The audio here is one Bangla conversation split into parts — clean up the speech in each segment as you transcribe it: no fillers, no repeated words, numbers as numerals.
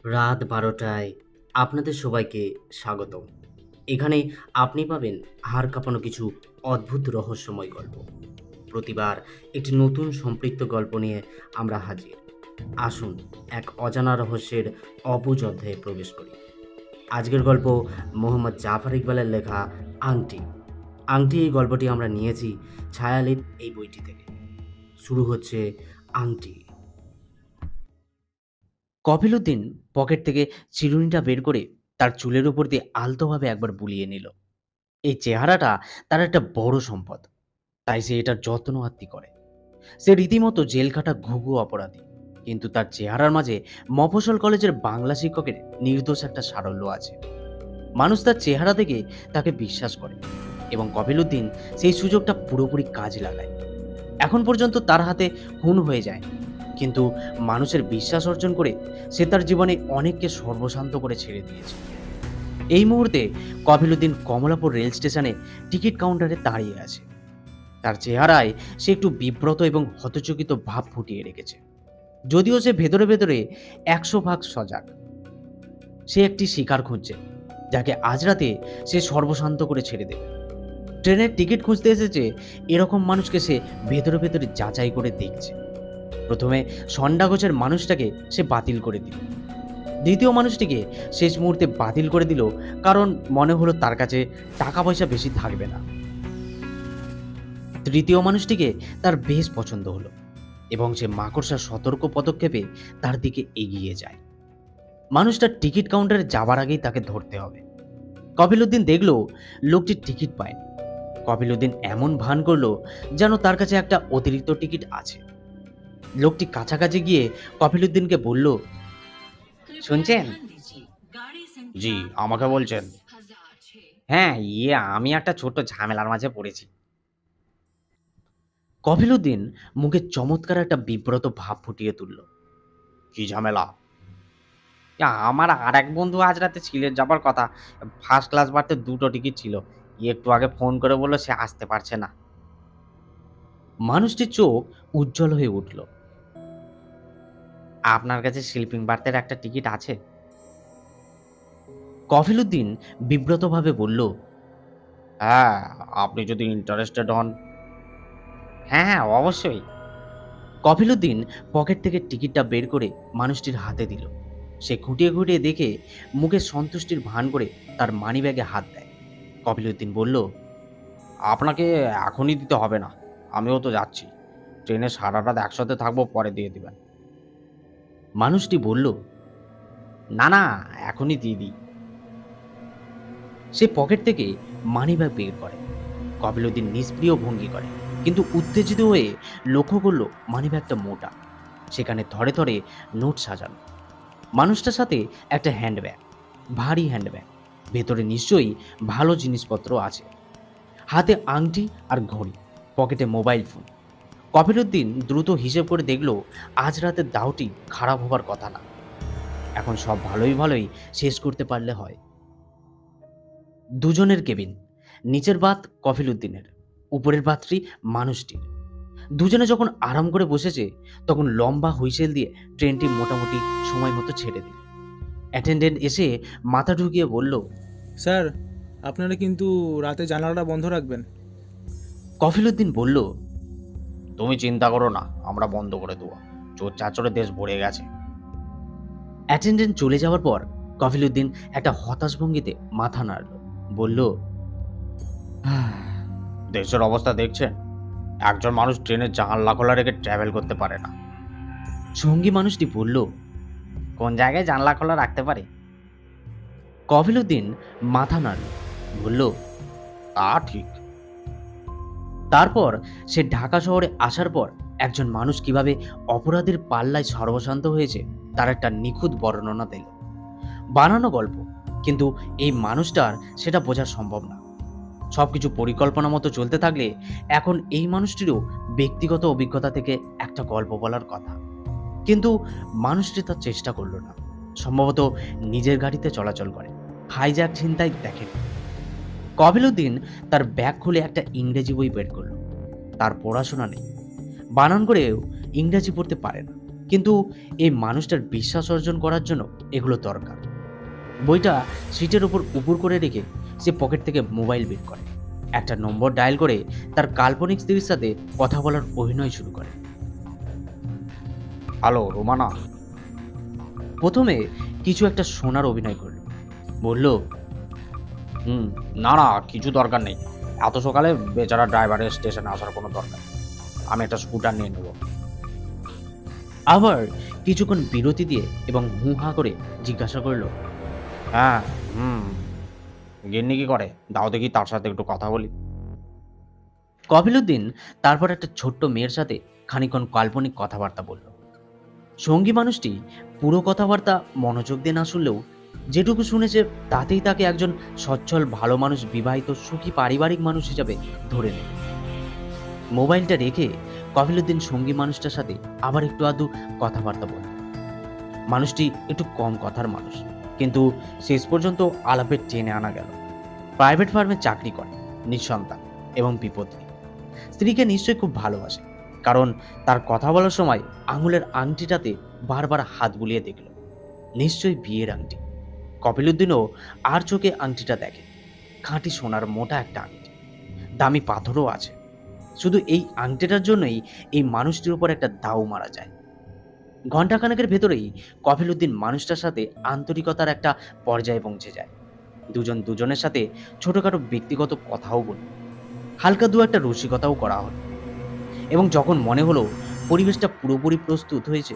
রাত ১২টায় আপনাদের সবাইকে স্বাগতম। এখানে আপনি পাবেন হাড় কাঁপানো কিছু অদ্ভুত রহস্যময় গল্প। প্রতিবার একটি নতুন সম্পৃক্ত গল্প নিয়ে আমরা হাজির। আসুন এক অজানা রহস্যের অবুঝ অধ্যায়ে প্রবেশ করি। আজকের গল্প মোহাম্মদ জাফর ইকবালের লেখা আংটি। আংটি এই গল্পটি আমরা নিয়েছি ছায়ালিপ এই বইটি থেকে। শুরু হচ্ছে আংটি। কপিলউদ্দিন পকেট থেকে চিরুনিটা বের করে তার চুলের উপর দিয়ে আলতোভাবে একবার বুলিয়ে নিল। এই চেহারাটা তার একটা বড় সম্পদ, তাই সে এটার যত্ন আত্তি করে। সে রীতিমতো জেল খাটা ঘুঘু অপরাধী, কিন্তু তার চেহারার মাঝে মফস্বল কলেজের বাংলা শিক্ষকের নির্দোষ একটা সারল্য আছে। মানুষ তার চেহারা দেখে তাকে বিশ্বাস করে এবং কপিলউদ্দিন সেই সুযোগটা পুরোপুরি কাজে লাগায়। এখন পর্যন্ত তার হাতে খুন হয়ে যায়, কিন্তু মানুষের বিশ্বাস অর্জন করে সে তার জীবনে অনেককে সর্বশান্ত করে ছেড়ে দিয়েছে। এই মুহূর্তে কপিলউদ্দিন কমলাপুর রেল স্টেশনে টিকিট কাউন্টারে দাঁড়িয়ে আছে। তার চেহারায় সে একটু বিব্রত এবং হতচকিত ভাব ফুটিয়ে রেখেছে, যদিও সে ভেতরে ভেতরে ১০০ ভাগ সজাগ। সে একটি শিকার খুঁজছে, যাকে আজ রাতে সে সর্বশান্ত করে ছেড়ে দেবে। ট্রেনের টিকিট খুঁজতে এসেছে এরকম মানুষকে সে ভেতরে ভেতরে যাচাই করে দেখছে। প্রথমে সন্ডাগোছের মানুষটাকে সে বাতিল করে দিল, দ্বিতীয় মানুষটিকে শেষ মুহূর্তে বাতিল করে দিল, কারণ মনে হলো তার কাছে টাকা পয়সা বেশি থাকবে না। তৃতীয় মানুষটিকে তার বেশ পছন্দ হলো এবং সে মাকড়সার সতর্ক পদক্ষেপে তার দিকে এগিয়ে যায়। মানুষটা টিকিট কাউন্টারে যাবার আগেই তাকে ধরতে হবে। কপিলউদ্দিন দেখল লোকটি টিকিট পায়নি। কপিলউদ্দিন এমন ভান করলো যেন তার কাছে একটা অতিরিক্ত টিকিট আছে। লোকটি কাছাকাছি গিয়ে কপিলউদ্দিনকে বলল, শুনছেন? জি, আমাকে বলছেন? হ্যাঁ, আমি একটা ছোট্ট ঝামেলার মাঝে পড়েছি। কপিলউদ্দিন মুখে চমৎকার একটা বিব্রত ভাব ফুটিয়ে তুলল। কি ঝামেলা? আমার আর এক বন্ধু আজ রাতে সিলেট যাবার কথা। ফার্স্ট ক্লাস বাড়তে দুটো টিকিট ছিল। একটু আগে ফোন করে বলল সে আসতে পারছে না। মানুষটির চোখ উজ্জ্বল হয়ে উঠল। আপনার কাছে স্লিপিং বার্থের একটা টিকিট আছে? কফিলউদ্দিন বিব্রতভাবে বলল, হ্যাঁ, আপনি যদি ইন্টারেস্টেড হন। হ্যাঁ হ্যাঁ, অবশ্যই। কফিলউদ্দিন পকেট থেকে টিকিটটা বের করে মানুষটির হাতে দিল। সে খুঁটিয়ে খুঁটিয়ে দেখে মুখে সন্তুষ্টির ভান করে তার মানিব্যাগে হাত দেয়। কফিলউদ্দিন বলল, আপনাকে এখনই দিতে হবে না, আমিও তো যাচ্ছি। ট্রেনে সারা রাত একসাথে থাকবো, পরে দিয়ে দিবেন। মানুষটি বলল, না না, এখনই দিয়ে দিই। সে পকেট থেকে মানিব্যাগ বের করে। কপিলউদ্দিন নিষ্ক্রিয় ভঙ্গি করে, কিন্তু উত্তেজিত হয়ে লক্ষ্য করল মানিব্যাগটা মোটা, সেখানে থরে থরে নোট সাজানো। মানুষটার সাথে একটা হ্যান্ডব্যাগ, ভারী হ্যান্ডব্যাগ, ভেতরে নিশ্চয়ই ভালো জিনিসপত্র আছে। হাতে আংটি আর ঘড়ি, পকেটে মোবাইল ফোন। কপিলউদ্দিন দ্রুত হিসেব করে দেখল আজ রাতের দাওটি খারাপ হবার কথা না। এখন সব ভালোই ভালোই শেষ করতে পারলে হয়। দুজনের কেবিন, নিচের বাত কফিলউদ্দিনের, উপরের বাতটি মানুষটির। দুজনে যখন আরাম করে বসেছে, তখন লম্বা হুইসেল দিয়ে ট্রেনটি মোটামুটি সময় মতো ছেড়ে দিল। অ্যাটেন্ডেন্ট এসে মাথা ঢুকিয়ে বলল, স্যার, আপনারা কিন্তু রাতে জানালাটা বন্ধ রাখবেন। কফিলউদ্দিন বলল, তুমি চিন্তা করো না, আমরা বন্ধ করে দেবো। চোর চাচরে দেশ ভরে গেছে। অ্যাটেন্ডেন্ট চলে যাওয়ার পর কফিলউদ্দিন একটা হতাশ ভঙ্গিতে মাথা নাড়ল, বলল, দেশের অবস্থা দেখছেন, একজন মানুষ ট্রেনের জানলা খোলা রেখে ট্রাভেল করতে পারে না। সঙ্গী মানুষটি বলল, কোন জায়গায় জানলা খোলা রাখতে পারে? কফিলউদ্দিন মাথা নাড়ল, বলল, তা ঠিক। তারপর সে ঢাকা শহরে আসার পর একজন মানুষ কিভাবে অপরাধের পাল্লায় সর্বশান্ত হয়েছে তার একটা নিখুঁত বর্ণনা দিল। বানানো গল্প, কিন্তু এই মানুষটার সেটা বোঝা সম্ভব না। সবকিছু পরিকল্পনা মতো চলতে থাকলে এখন এই মানুষটিরও ব্যক্তিগত অভিজ্ঞতা থেকে একটা গল্প বলার কথা, কিন্তু মানুষটি তার চেষ্টা করলো না। সম্ভবত নিজের গাড়িতে চলাচল করে, হাইজ্যাক ছিনতাই দেখেন। কপিলউদ্দিন তার ব্যাগ খুলে একটা ইংরেজি বই বের করলো। তার পড়াশোনা নেই, বানান করেও ইংরেজি পড়তে পারে না। কিন্তু এই মানুষটার বিশ্বাস অর্জন করার জন্য এগুলো দরকার। বইটা সিটের উপর উপর করে রেখে সে পকেট থেকে মোবাইল বের করে, একটা নম্বর ডায়াল করে তার কাল্পনিক স্ত্রীর সাথে কথা বলার অভিনয় শুরু করে। হ্যালো রোমানা। প্রথমে কিছু একটা শোনার অভিনয় করল, বলল, না না, কিছু দরকার নেই। এত সকালে বেচারা ড্রাইভারের স্টেশনে আসার কোনো দরকার নেই। আমি একটা স্কুটার নিয়ে নেব। আবার কিছুক্ষণ বিরতি দিয়ে এবং হু হা করে জিজ্ঞাসা করলো, হ্যাঁ, গিন্নি কি করে? দাও দেখি, তার সাথে একটু কথা বলি। কপিলউদ্দিন তারপর একটা ছোট্ট মেয়ের সাথে খানিকক্ষণ কাল্পনিক কথাবার্তা বলল। সঙ্গী মানুষটি পুরো কথাবার্তা মনোযোগ দিয়ে না শুনলেও যেটুকু শুনেছে তাতেই তাকে একজন সচ্ছল ভালো মানুষ, বিবাহিত সুখী পারিবারিক মানুষ হিসাবে ধরে নেয়। মোবাইলটা রেখে কপিলউদ্দিন সঙ্গী মানুষটার সাথে আবার একটু আধটু কথাবার্তা বলল। মানুষটি একটু কম কথার মানুষ, কিন্তু শেষ পর্যন্ত আলাপে টেনে আনা গেল। প্রাইভেট ফার্মে চাকরি করে, নিঃসন্তান এবং বিপত্নী। স্ত্রীকে নিশ্চয়ই খুব ভালোবাসে, কারণ তার কথা বলার সময় আঙুলের আংটিটাতে বারবার হাত বুলিয়ে দেখল। নিশ্চয়ই বিয়ের আংটি। কপিলউদ্দিনও আর চোখে আংটিটা দেখে, খাঁটি সোনার মোটা একটা আংটি, দামি পাথরও আছে। শুধু এই আংটিটার জন্যই এই মানুষটির উপর একটা দাও মারা যায়। ঘণ্টাখানেকের ভেতরেই কপিলউদ্দিন মানুষটার সাথে আন্তরিকতার একটা পর্যায়ে পৌঁছে যায়। দুজন দুজনের সাথে ছোটখাটো ব্যক্তিগত কথাও বলল, হালকা দু একটা রসিকতাও করা হলো। এবং যখন মনে হলো পরিবেশটা পুরোপুরি প্রস্তুত হয়েছে,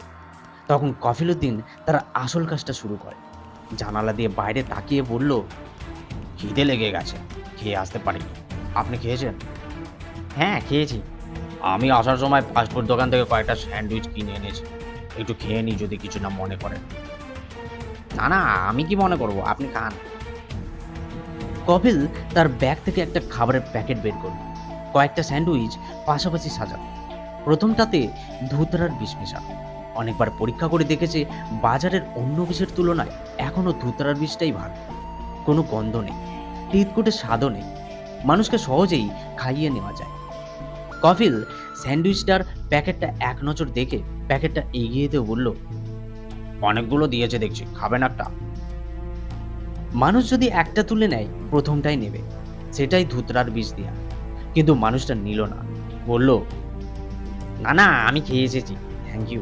তখন কপিলউদ্দিন তার আসল কাজটা শুরু করে। জানালা দিয়ে বাইরে তাকিয়ে বলল, খিদে লেগে গেছে, খেয়ে আসতে পারিনি। আপনি খেয়েছেন? হ্যাঁ, খেয়েছি। আমি আসার সময় ফাস্টফুড দোকান থেকে কয়েকটা স্যান্ডউইচ কিনে এনেছি, একটু খেয়ে নিই যদি কিছু না মনে করেন। না না, আমি কি মনে করব, আপনি খান। কপিল তার ব্যাগ থেকে একটা খাবারের প্যাকেট বের করল। কয়েকটা স্যান্ডউইচ পাশাপাশি সাজানো। প্রথমটাতে ধুতরার বিষ মেশানো। অনেকবার পরীক্ষা করে দেখেছে বাজারের অন্য বিষের তুলনায় এখনো ধুতরার বিষটাই ভালো। কোনো গন্ধ নেই, তিতকুটে স্বাদও নেই, মানুষকে সহজেই খাইয়ে নেওয়া যায়। কপিল স্যান্ডউইচটার প্যাকেটটা এক নজর দেখে প্যাকেটটা এগিয়ে দিয়ে বলল, অনেকগুলো দিয়েছে দেখছি, খাবেন একটা? মানুষ যদি একটা তুলে নেয় প্রথমটাই নেবে, সেটাই ধুতরার বিষ দেয়া। কিন্তু মানুষটা নিল না, বলল, না না, আমি খেয়ে এসেছি, থ্যাংক ইউ।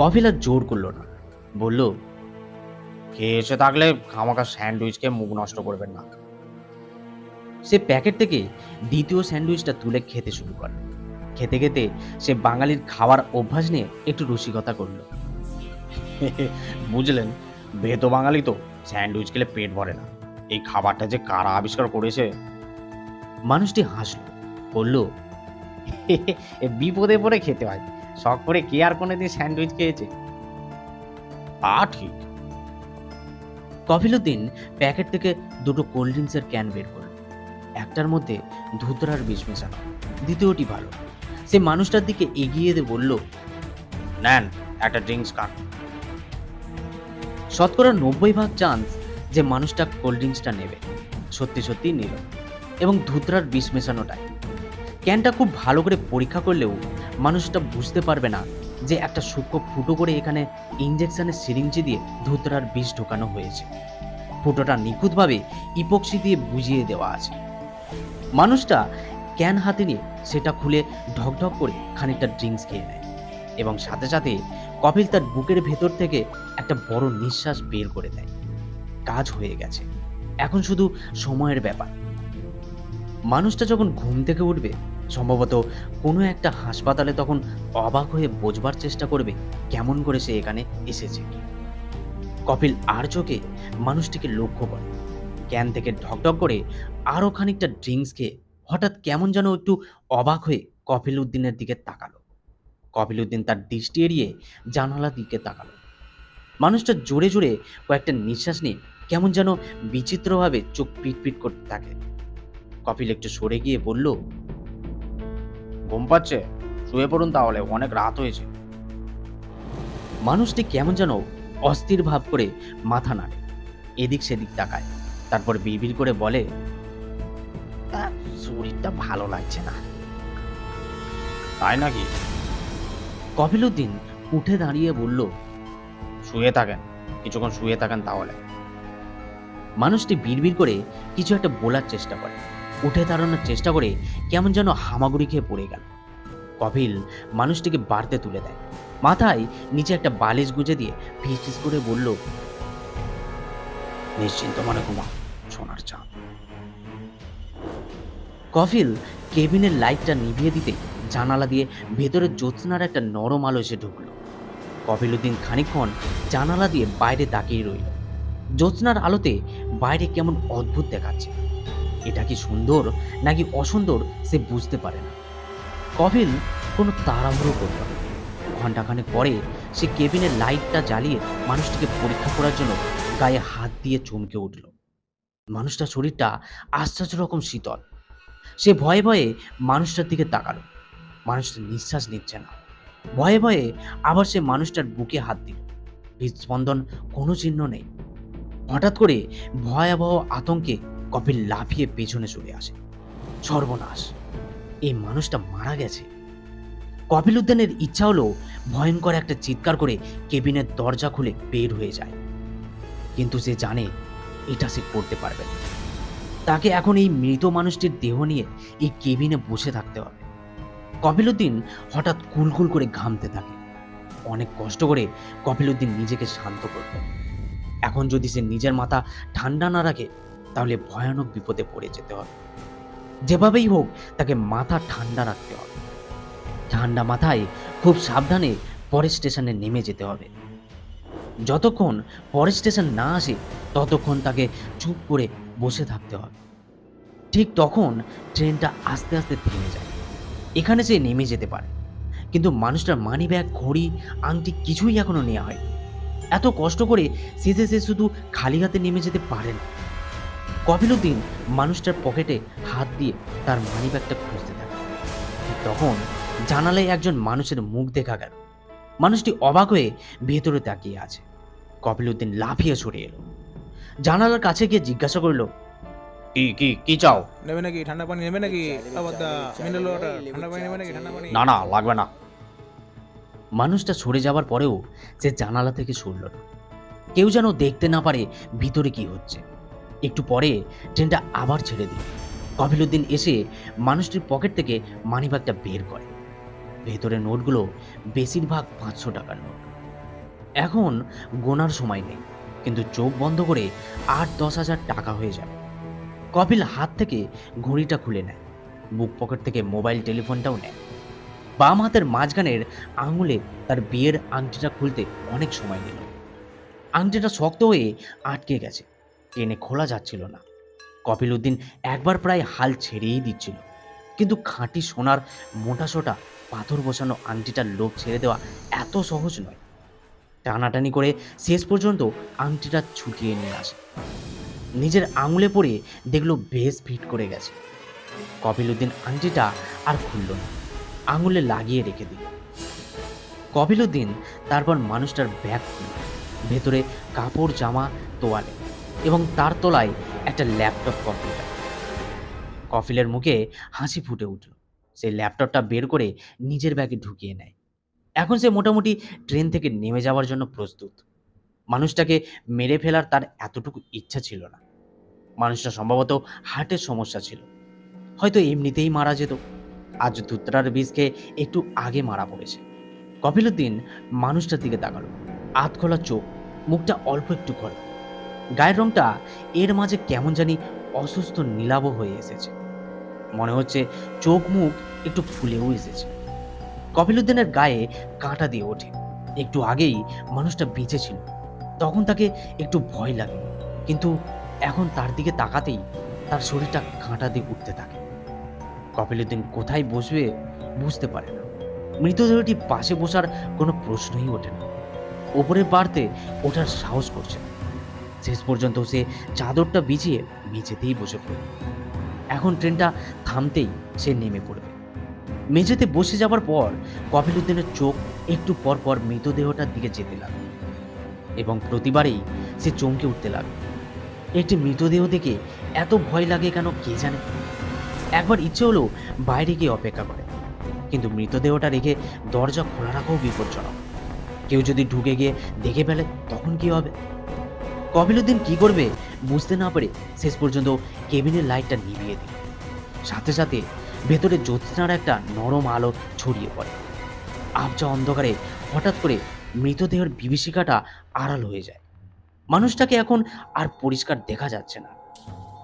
কপিল আর জোর করলো না, বলল, খেয়ে এসে থাকলে খামাখা স্যান্ডউইচকে মুখ নষ্ট করবেন না। সে প্যাকেট থেকে দ্বিতীয় স্যান্ডউইচটা তুলে খেতে শুরু করে। খেতে খেতে সে বাঙালির খাওয়ার অভ্যাস নিয়ে একটু রসিকতা করল। বুঝলেন, বেতো বাঙালি তো, স্যান্ডউইচ খেলে পেট ভরে না। এই খাবারটা যে কারা আবিষ্কার করেছে। মানুষটি হাসল, বলল, বিপদে পড়ে খেতে হয়, শখ করে কে আর কোনোদিন স্যান্ডউইচ খেয়েছে? ঠিক। কপিলউদ্দিন প্যাকেট থেকে দুটো কোল্ড ড্রিঙ্কসের ক্যান বের করল। একটার মধ্যে ধুতরার বিষ মেশানো, দ্বিতীয়টি ভালো। সে মানুষটার দিকে এগিয়ে দিয়ে বলল, নেন, একটা ড্রিঙ্কস খান। শতকরা 90% চান্স যে মানুষটা কোল্ড ড্রিঙ্কসটা নেবে। সত্যি সত্যি নিল, এবং ধুতরার বিষ মেশানোটাই। ক্যানটা খুব ভালো করে পরীক্ষা করলেও মানুষটা বুঝতে পারবে না যে একটা সূক্ষ্ম ফুটো করে এখানে ইঞ্জেকশনের সিরিঞ্জি দিয়ে ধুতরার বিষ ঢোকানো হয়েছে। ফুটোটা নিখুঁতভাবে ইপক্সি দিয়ে বুঝিয়ে দেওয়া আছে। মানুষটা ক্যান হাতে নিয়ে সেটা খুলে ঢকঢক করে খানিকটা ড্রিঙ্কস খেয়ে নেয়, এবং সাথে সাথে কপিল তার বুকের ভেতর থেকে একটা বড় নিঃশ্বাস বের করে দেয়। কাজ হয়ে গেছে, এখন শুধু সময়ের ব্যাপার। মানুষটা যখন ঘুম থেকে উঠবে, সম্ভবত কোনো একটা হাসপাতালে, তখন অবাক হয়ে বোঝবার চেষ্টা করবে কেমন করে সে এখানে এসেছে। কপিল আর চোখে মানুষটিকে লক্ষ্য করে। ক্যান থেকে ঢকঢক করে আরো খানিকটা ড্রিঙ্কস খেয়ে হঠাৎ কেমন যেন একটু অবাক হয়ে কপিলউদ্দিনের দিকে তাকালো। কপিলউদ্দিন তার দৃষ্টি এড়িয়ে জানালার দিকে তাকালো। মানুষটা জোরে জোরে কয়েকটা নিঃশ্বাস নিয়ে কেমন যেন বিচিত্রভাবে চোখ পিটপিট করতে থাকে। কপিল একটু সরে গিয়ে বলল, ঘুম পাচ্ছে? শুয়ে পড়ুন তাহলে, অনেক রাত হয়েছে। মানুষটি কেমন যেন অস্থির ভাব করে মাথা নাড়ে, এদিক সেদিক তাকায়, তারপর বিড়বিড় করে বলে, শরীরটা ভালো লাগছে না। তাই নাকি? কপিলউদ্দিন উঠে দাঁড়িয়ে বলল, শুয়ে থাকেন, কিছুক্ষণ শুয়ে থাকেন তাহলে। মানুষটি বিড়বিড় করে কিছু একটা বলার চেষ্টা করে, উঠে দাঁড়ানোর চেষ্টা করে কেমন যেন হামাগুড়ি খেয়ে পড়ে গেল। কপিল মানুষটিকে বাড়তে তুলে দেয়, মাথায় নিচে একটা বালিশ গুজে দিয়ে ফিস ফিস করে বলল, নিশ্চিন্ত মনে ঘুমা সোনার চাঁদ। কপিল কেবিনের লাইটটা নিভিয়ে দিতে জানালা দিয়ে ভেতরে জ্যোৎস্নার একটা নরম আলো এসে ঢুকলো। কপিলউদ্দিন খানিকক্ষণ জানালা দিয়ে বাইরে তাকিয়ে রইল। জ্যোৎস্নার আলোতে বাইরে কেমন অদ্ভুত দেখাচ্ছে। এটা কি সুন্দর নাকি অসুন্দর সে বুঝতে পারে না। কপিল কোনো তাড়াহুড়ো করল না। ঘণ্টাখানেক পরে সে কেবিনের লাইটটা জ্বালিয়ে মানুষটিকে পরীক্ষা করার জন্য গায়ে হাত দিয়ে চমকে উঠল। মানুষটার শরীরটা আশ্চর্য রকম শীতল। সে ভয়ে ভয়ে মানুষটার দিকে তাকালো। মানুষটা নিঃশ্বাস নিচ্ছে না। ভয়ে ভয়ে আবার সে মানুষটার বুকে হাত দিল। হৃদস্পন্দন কোনো চিহ্ন নেই। হঠাৎ করে ভয়াবহ আতঙ্কে কপিল লাফিয়ে পেছনে চলে আসে। সর্বনাশ, এই মানুষটা মারা গেছে। কপিলউদ্দিনের ইচ্ছা হলো ভয়ঙ্কর একটা চিৎকার করে কেবিনের দরজা খুলে বের হয়ে যায়, কিন্তু সে জানে এটা সে করতে পারবে না। তাকে এখন এই মৃত মানুষটির দেহ নিয়ে এই কেবিনে বসে থাকতে হবে। কপিলউদ্দিন হঠাৎ কুলকুল করে ঘামতে থাকে। অনেক কষ্ট করে কপিলউদ্দিন নিজেকে শান্ত করল। এখন যদি সে নিজের মাথা ঠান্ডা না রাখে তাহলে ভয়ানক বিপদে পড়ে যেতে হবে। যেভাবেই হোক তাকে মাথা ঠান্ডা রাখতে হবে। ঠান্ডা মাথায় খুব সাবধানে পরের স্টেশনে নেমে যেতে হবে। যতক্ষণ পরের স্টেশন না আসে ততক্ষণ তাকে চুপ করে বসে থাকতে হবে। ঠিক তখন ট্রেনটা আস্তে আস্তে থেমে যায়। এখানে সে নেমে যেতে পারে, কিন্তু মানুষটার মানি ব্যাগ, ঘড়ি, আংটি কিছুই এখনো নেওয়া হয়। এত কষ্ট করে শেষে সে শুধু খালি হাতে নেমে যেতে পারে না। কপিলউদ্দিন মানুষটার পকেটে হাত দিয়ে তার মানি ব্যাগটা খুঁজতে থাকে। ঠিক তখন জানালায় একজন মানুষের মুখ দেখা গেল। মানুষটি অবাক হয়ে ভেতরে তাকিয়ে আছে। কপিলউদ্দিন লাফিয়ে সরে এলো, জানালার কাছে গিয়ে জিজ্ঞাসা করলো, কি কি কি চাও? নেবে নাকি ঠান্ডা পানি নেবে নাকি? আবার মিনারেল ওয়াটার, ঠান্ডা পানি নেবে নাকি? ঠান্ডা পানি? না না, লাগবে না। মানুষটা সরে যাবার পরেও সে জানালা থেকে সরল না। কেউ যেন দেখতে না পারে ভিতরে কি হচ্ছে। একটু পরে ট্রেনটা আবার ছেড়ে দিল। কপিলউদ্দিন এসে মানুষটির পকেট থেকে মানিব্যাগটা বের করে। ভেতরে নোটগুলো বেশিরভাগ 500 টাকার নোট। এখন গোনার সময় নেই, কিন্তু চোখ বন্ধ করে 8-10 হাজার টাকা হয়ে যাবে। কপিল হাত থেকে ঘড়িটা খুলে নেয়, বুক পকেট থেকে মোবাইল টেলিফোনটাও নেয়। বাম হাতের মাঝখানের আঙুলে তার বিয়ের আংটিটা খুলতে অনেক সময় নিল। আংটিটা শক্ত হয়ে আটকে গেছে, টেনে খোলা যাচ্ছিল না। কপিলউদ্দিন একবার প্রায় হাল ছেড়েই দিচ্ছিল, কিন্তু খাঁটি সোনার মোটাসোটা পাথর বসানো আংটিটার লোভ ছেড়ে দেওয়া এত সহজ নয়। টানাটানি করে শেষ পর্যন্ত আংটিটা ছুটিয়ে নিয়ে আসে। নিজের আঙুলে পড়ে দেখলো বেশ ফিট করে গেছে। কপিলউদ্দিন আংটিটা আর খুলল না, আঙুলে লাগিয়ে রেখে দিল। কপিলউদ্দিন তারপর মানুষটার ব্যাগ খুলল। ভেতরে কাপড়, জামা, তোয়ালে এবং তার তলায় একটা ল্যাপটপ কম্পিউটার। কপিলের মুখে হাসি ফুটে উঠল। সে ল্যাপটপটা বের করে নিজের ব্যাগে ঢুকিয়ে নেয়। এখন সে মোটামুটি ট্রেন থেকে নেমে যাওয়ার জন্য প্রস্তুত। মানুষটাকে মেরে ফেলার তার এতটুকু ইচ্ছা ছিল না। মানুষটা সম্ভবত হার্টের সমস্যা ছিল, হয়তো এমনিতেই মারা যেত। আজ ধুতরার বিষ খেয়ে একটু আগে মারা পড়েছে। কপিলউদ্দিন মানুষটার দিকে তাকালো। আধ খোলা চোখ, মুখটা অল্প একটু খোলা, গায়ের রংটা এর মাঝে কেমন জানি অসুস্থ নীলাভ হয়ে এসেছে। মনে হচ্ছে চোখ মুখ একটু ফুলেও এসেছে। কপিলউদ্দিনের গায়ে কাঁটা দিয়ে ওঠে। একটু আগেই মানুষটা বেঁচে ছিল, তখন তাকে একটু ভয় লাগে, কিন্তু এখন তার দিকে তাকাতেই তার শরীরটা কাঁটা দিয়ে উঠতে থাকে। কপিলউদ্দিন কোথায় বসবে বুঝতে পারে না। মৃতদেহটি পাশে বসার কোনো প্রশ্নই ওঠে না। ওপরে পারতে ওঠার সাহস করছে না। শেষ পর্যন্ত সে চাদরটা বিছিয়ে মেঝেতেই বসে পড়ল। এখন ট্রেনটা থামতেই সে নেমে পড়বে। মেঝেতে বসে যাবার পর কপিলউদ্দিনের চোখ একটু পর পর মৃতদেহটার দিকে যেতে লাগলো, এবং প্রতিবারেই সে চমকে উঠতে লাগলো। একটি মৃতদেহ দেখে এত ভয় লাগে কেন কে জানে। একবার ইচ্ছে হলো বাইরে গিয়ে অপেক্ষা করে, কিন্তু মৃতদেহটা রেখে দরজা খোলা রাখাও বিপজ্জনক। কেউ যদি ঢুকে গিয়ে দেখে ফেলে তখন কি হবে? কবিলুদ্দিন কি করবে বুঝতে না পেরে শেষ পর্যন্ত কেবিনের লাইটটা নিভিয়ে দিল। সাথে সাথে ভেতরে জ্যোৎস্নার একটা নরম আলো ছড়িয়ে পড়ে। আবছা অন্ধকারে হঠাৎ করে মৃতদেহের বিভীষিকাটা আড়াল হয়ে যায়। মানুষটাকে এখন আর পরিষ্কার দেখা যাচ্ছে না।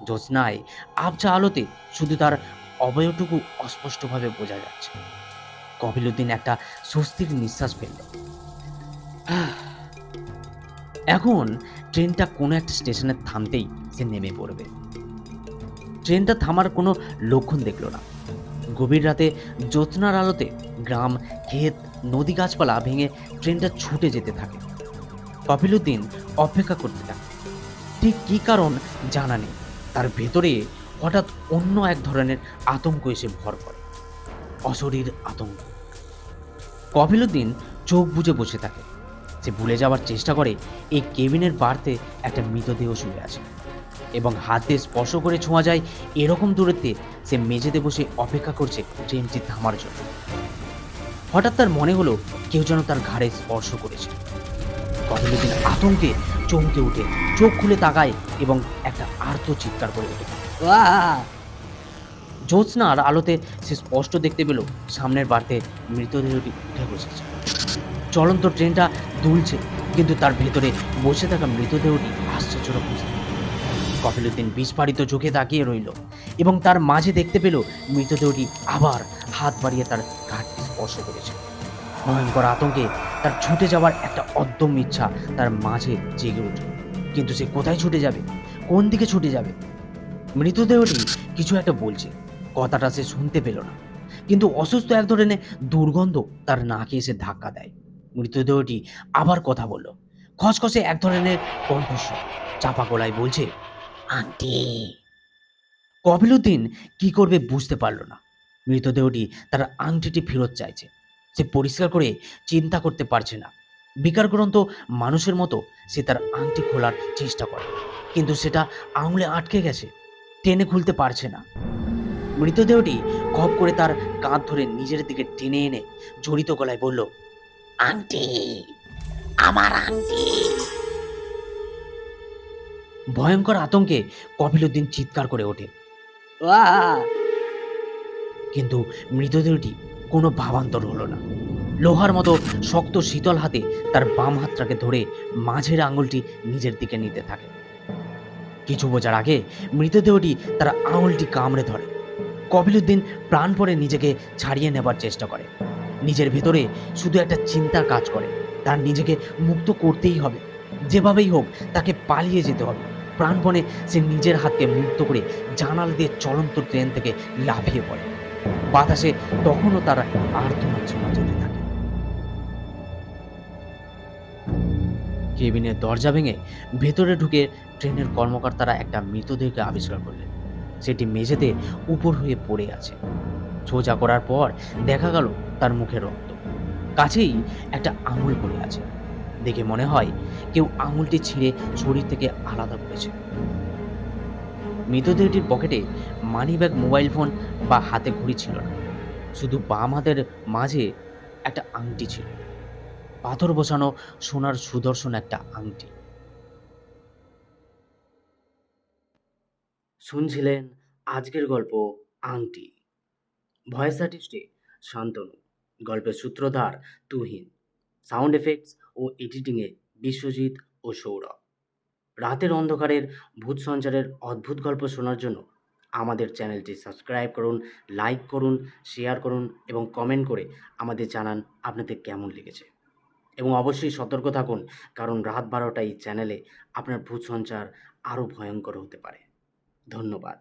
জ্যোৎস্নায় আবছা আলোতে শুধু তার অবয়বটুকু অস্পষ্টভাবে বোঝা যাচ্ছে। কবিলুদ্দিন একটা স্বস্তির নিঃশ্বাস ফেলল। এখন ট্রেনটা কোনো একটা স্টেশনে থামতেই সে নেমে পড়বে। ট্রেনটা থামার কোনো লক্ষণ দেখল না। গভীর রাতে জ্যোৎস্নার আলোতে গ্রাম, ক্ষেত, নদী, গাছপালা ভেঙে ট্রেনটা ছুটে যেতে থাকে। কপিলউদ্দিন অপেক্ষা করতে থাকে। ঠিক কী কারণ জানা নেই, তার ভেতরে হঠাৎ অন্য এক ধরনের আতঙ্ক এসে ভর করে। অশরীর আতঙ্ক। কপিলউদ্দিন চোখ বুজে বসে থাকে। সে ভুলে যাওয়ার চেষ্টা করে এই কেবিনের বাড়তে একটা মৃতদেহ শুয়ে আছে এবং হাতে স্পর্শ করে ছোঁয়া যায় এরকম দূরত্বে সে মেঝেতে বসে অপেক্ষা করছে ট্রেনটি থামার জন্য। হঠাৎ তার মনে হলো কেউ যেন তার ঘাড়ে স্পর্শ করেছে। কপিলউদ্দিন আতঙ্কে চমকে উঠে চোখ খুলে তাকায় এবং একটা আর্ত চিৎকার করে ওঠে। জ্যোৎস্নার আলোতে সে স্পষ্ট দেখতে পেল সামনের বাড়তে মৃতদেহটি উঠে বসেছে। চলন্ত ট্রেনটা দুলছে, কিন্তু তার ভেতরে বসে থাকা মৃতদেহটি আশ্চর্যরকম। কপিলউদ্দিন বিস্ফারিত চোখে তাকিয়ে রইল এবং তার মাঝে দেখতে পেল মৃতদেহটি আবার হাত বাড়িয়ে তার ঘাটটি স্পর্শ করেছে। ভয়ঙ্কর আতঙ্কে তার ছুটে যাওয়ার একটা অদম্য ইচ্ছা তার মাঝে জেগে উঠল। কিন্তু সে কোথায় ছুটে যাবে? কোন দিকে ছুটে যাবে? মৃতদেহটি কিছু একটা বলছে, কথাটা সে শুনতে পেল না, কিন্তু অসুস্থ এক ধরনের দুর্গন্ধ তার নাকে এসে ধাক্কা দেয়। মৃতদেহটি আবার কথা বলল, খসখসে এক ধরনের কণ্ঠস্বর, চাপা গলায় বলছে, আন্টি। কপিলউদ্দিন কি করবে বুঝতে পারল না। মৃতদেহটি তার আংটিটি ফেরত চাইছে। সে পরিষ্কার করে চিন্তা করতে পারছে না। বিকারগ্রন্ত মানুষের মতো সে তার আংটি খোলার চেষ্টা করে, কিন্তু সেটা আঙুলে আটকে গেছে, টেনে খুলতে পারছে না। মৃতদেহটি খপ করে তার কাঁধ ধরে নিজের দিকে টেনে এনে জড়িত গলায় বলল, আংটি, আমার আংটি। ভয়ঙ্কর আতঙ্কে কপিলউদ্দিন চিৎকার করে ওঠে, কিন্তু মৃতদেহটি কোনো ভাবান্তর হলো না। লোহার মতো শক্ত শীতল হাতে তার বাম হাতটাকে ধরে মাঝের আঙুলটি নিজের দিকে নিতে থাকে। কিছু বোঝার আগে মৃতদেহটি তার আঙুলটি কামড়ে ধরে। কপিলউদ্দিন প্রাণপণে নিজেকে ছাড়িয়ে নেবার চেষ্টা করে। নিজের ভেতরে শুধু একটা চিন্তার কাজ করে, তার নিজেকে মুক্ত করতেই হবে, যেভাবেই হোক তাকে পালিয়ে যেতে হবে। প্রাণপণে সে নিজের হাতকে মুক্ত করে জানালা দিয়ে চলন্ত ট্রেন থেকে লাফিয়ে পড়ে। বাতাসে তখনও তার আর্তনাদ শোনা যেতে থাকে। কেবিনের দরজা ভেঙে ভেতরে ঢুকে ট্রেনের কর্মকর্তারা একটা মৃতদেহকে আবিষ্কার করলেন। সেটি মেঝেতে উপর হয়ে পড়ে আছে। সোজা করার পর দেখা গেল তার মুখে রক্ত, কাছেই একটা আঙুল পড়ে আছে। দেখে মনে হয় কেউ আঙুলটি ছিঁড়ে শরীর থেকে আলাদা করেছে। মৃতদেহটির পকেটে মানিব্যাগ, মোবাইল ফোন বা হাতে ঘড়ি ছিল না, শুধু বাম হাতের মাঝে একটা আংটি ছিল, পাথর বসানো সোনার সুদর্শন একটা আংটি। শুনছিলেন আজকের গল্প আংটি। ভয়েস আর্টিস্টে শান্তনু, গল্পের সূত্রধার তুহিন, সাউন্ড এফেক্টস ও এডিটিংয়ে বিশ্বজিৎ ও সৌরভ। রাতের অন্ধকারের ভূত সঞ্চারের অদ্ভুত গল্প শোনার জন্য আমাদের চ্যানেলটি সাবস্ক্রাইব করুন, লাইক করুন, শেয়ার করুন এবং কমেন্ট করে আমাদের জানান আপনাদের কেমন লেগেছে। এবং অবশ্যই সতর্ক থাকুন, কারণ রাত 12টায় এই চ্যানেলে আপনার ভূত সঞ্চার আরও ভয়ঙ্কর হতে পারে। ধন্যবাদ।